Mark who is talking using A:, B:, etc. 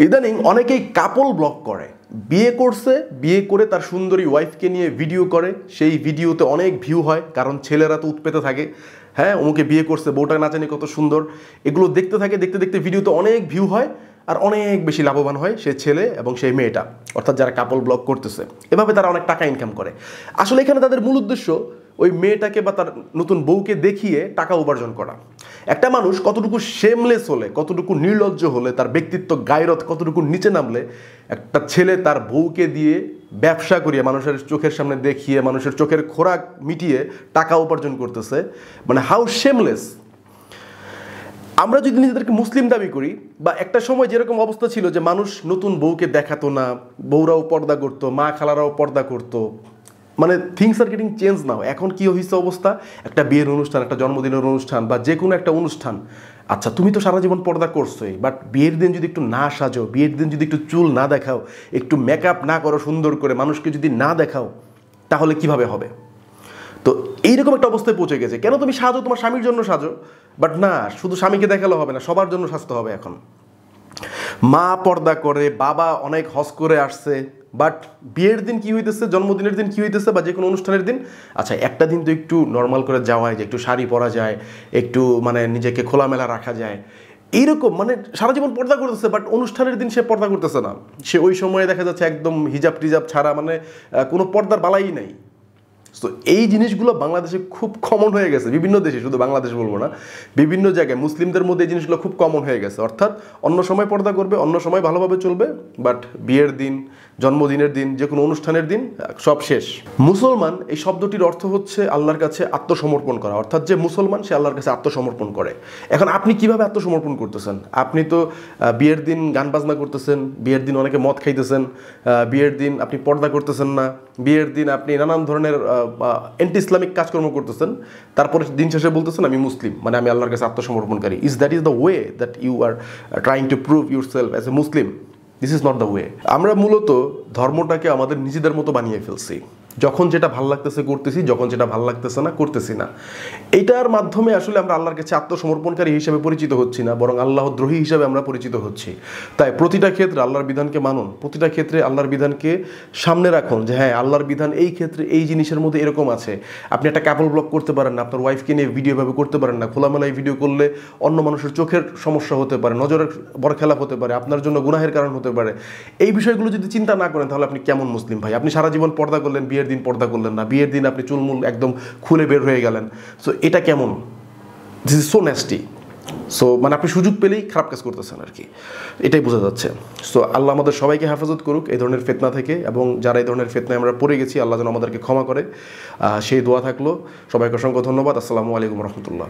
A: ইদানিং অনেকেই কাপল ব্লগ করে, বিয়ে করছে, বিয়ে করে তার সুন্দরী ওয়াইফকে নিয়ে ভিডিও করে, সেই ভিডিওতে অনেক ভিউ হয়, কারণ ছেলেরা তো উৎপেতে থাকে। হ্যাঁ, অমুকে বিয়ে করছে, বউটা না জানি কত সুন্দর, এগুলো দেখতে থাকে, দেখতে দেখতে ভিডিওতে অনেক ভিউ হয় আর অনেক বেশি লাভবান হয় সেই ছেলে এবং সেই মেয়েটা, অর্থাৎ যারা কাপল ব্লগ করতেছে। এভাবে তারা অনেক টাকা ইনকাম করে। আসলে এখানে তাদের মূল উদ্দেশ্য ওই মেয়েটাকে বা তার নতুন বউকে দেখিয়ে টাকা উপার্জন করা। একটা মানুষ কতটুকু শেমলেস হলে, কতটুকু নির্লজ্জ হলে, তার ব্যক্তিত্ব গায়রত কতটুকু নিচে নামলে একটা ছেলে তার বউকে দিয়ে ব্যবসা করিয়ে, মানুষের চোখের সামনে দেখিয়ে, মানুষের চোখের খোরাক মিটিয়ে টাকা উপার্জন করতেছে, মানে হাউ শেমলেস। আমরা যদি নিজেদেরকে মুসলিম দাবি করি, বা একটা সময় যেরকম অবস্থা ছিল যে মানুষ নতুন বউকে দেখাতো না, বউরাও পর্দা করতো, মা খালারাও পর্দা করতো, মানে থিংস আর গেটিং চেঞ্জ নাও। এখন কি হয়েছে অবস্থা, একটা বিয়ের অনুষ্ঠান, একটা জন্মদিনের অনুষ্ঠান বা যে কোনো একটা অনুষ্ঠান, আচ্ছা তুমি তো সারা জীবন পর্দা করছোই, বাট বিয়ের দিন যদি একটু না সাজো, বিয়ের দিন যদি একটু চুল না দেখাও, একটু মেকআপ না করো সুন্দর করে, মানুষকে যদি না দেখাও, তাহলে কিভাবে হবে? তো এইরকম একটা অবস্থায় পৌঁছে গেছে। কেন তুমি সাজো, তোমার স্বামীর জন্য সাজো, বাট না, শুধু স্বামীকে দেখালে হবে না, সবার জন্য সাজতে হবে। এখন মা পর্দা করে, বাবা অনেক হজ করে আসছে, বাট বিয়ের দিন কি হইতেছে, জন্মদিনের দিন কি হইতেছে, বা যে কোনো অনুষ্ঠানের দিন, আচ্ছা একটা দিন তো একটু নর্মাল করে যাওয়া যায়, একটু শাড়ি পরা যায়, একটু মানে নিজেকে খোলামেলা রাখা যায়, এইরকম মানে সারা জীবন পর্দা করতেছে, বাট অনুষ্ঠানের দিন সে পর্দা করতেছে না। সে ওই সময়ে দেখা যাচ্ছে একদম হিজাব টিজাব ছাড়া, মানে কোনো পর্দার বালাই নাই। তো এই জিনিসগুলো বাংলাদেশে খুব কমন হয়ে গেছে, বিভিন্ন দেশে, শুধু বাংলাদেশ বলবো না, বিভিন্ন জায়গায় মুসলিমদের মধ্যে এই জিনিসগুলো খুব কমন হয়ে গেছে। অর্থাৎ অন্য সময় পর্দা করবে, অন্য সময় ভালোভাবে চলবে, বাট বিয়ের দিন, জন্মদিনের দিন, যে কোনো অনুষ্ঠানের দিন সব শেষ। মুসলমান এই শব্দটির অর্থ হচ্ছে আল্লাহর কাছে আত্মসমর্পণ করা, অর্থাৎ যে মুসলমান সে আল্লাহর কাছে আত্মসমর্পণ করে। এখন আপনি কিভাবে আত্মসমর্পণ করতেছেন? আপনি তো বিয়ের দিন গান বাজনা করতেছেন, বিয়ের দিন অনেকে মদ খাইতেছেন, বিয়ের দিন আপনি পর্দা করতেছেন না, বিয়ের দিন আপনি নানান ধরনের অ্যান্টি ইসলামিক কাজকর্ম করতেছেন, তারপরে দিন শেষে বলতেছেন আমি মুসলিম, মানে আমি আল্লাহর কাছে আত্মসমর্পণকারী। Is the way that you are trying to prove yourself as a Muslim? This is not the way. আমরা মূলত ধর্মটাকে আমাদের নিজেদের মতো বানিয়ে ফেলছি। যখন যেটা ভাল লাগতেছে করতেছি, যখন যেটা ভাল লাগতেছে না করতেছি না। এইটার মাধ্যমে আসলে আমরা আল্লাহর কাছে আত্মসমর্পণকারী হিসেবে পরিচিত হচ্ছি না, বরং আল্লাহদ্রোহী হিসেবে আমরা পরিচিত হচ্ছি। তাই প্রতিটা ক্ষেত্রে আল্লাহর বিধানকে মানুন, প্রতিটা ক্ষেত্রে আল্লাহর বিধানকে সামনে রাখুন, যে হ্যাঁ আল্লাহর বিধান এই ক্ষেত্রে এই জিনিসের মধ্যে এরকম আছে। আপনি একটা কাপল ব্লগ করতে পারেন না, আপনার ওয়াইফকে নিয়ে ভিডিও ভাবে করতে পারেন না, খোলামেলায় ভিডিও করলে অন্য মানুষের চোখের সমস্যা হতে পারে, নজরের বরখেলাপ হতে পারে, আপনার জন্য গুনাহের কারণ হতে পারে। এই বিষয়গুলো যদি চিন্তা না করেন, তাহলে আপনি কেমন মুসলিম ভাই? আপনি সারা জীবন পর্দা করলেন, বিয়ের দিন পর্দা করলেন না, বিয়ের দিন আপনি চুলমুল একদম খুলে বের হয়ে গেলেন। সো এটা কেমন? This is so nasty. So মানে আপনি সুযোগ পেলেই খারাপ কাজ করতেছেন আর কি, এটাই বোঝা যাচ্ছে। সো আল্লাহ আমাদের সবাইকে হেফাজত করুক এই ধরনের ফিতনা থেকে, এবং যারা এই ধরনের ফিতনায় আমরা পড়ে গেছি, আল্লাহ যেন আমাদেরকে ক্ষমা করে, সেই দোয়া থাকলো। সবাইকে অসংখ্য ধন্যবাদ। আসসালামু আলাইকুম রহমতুল্লাহ।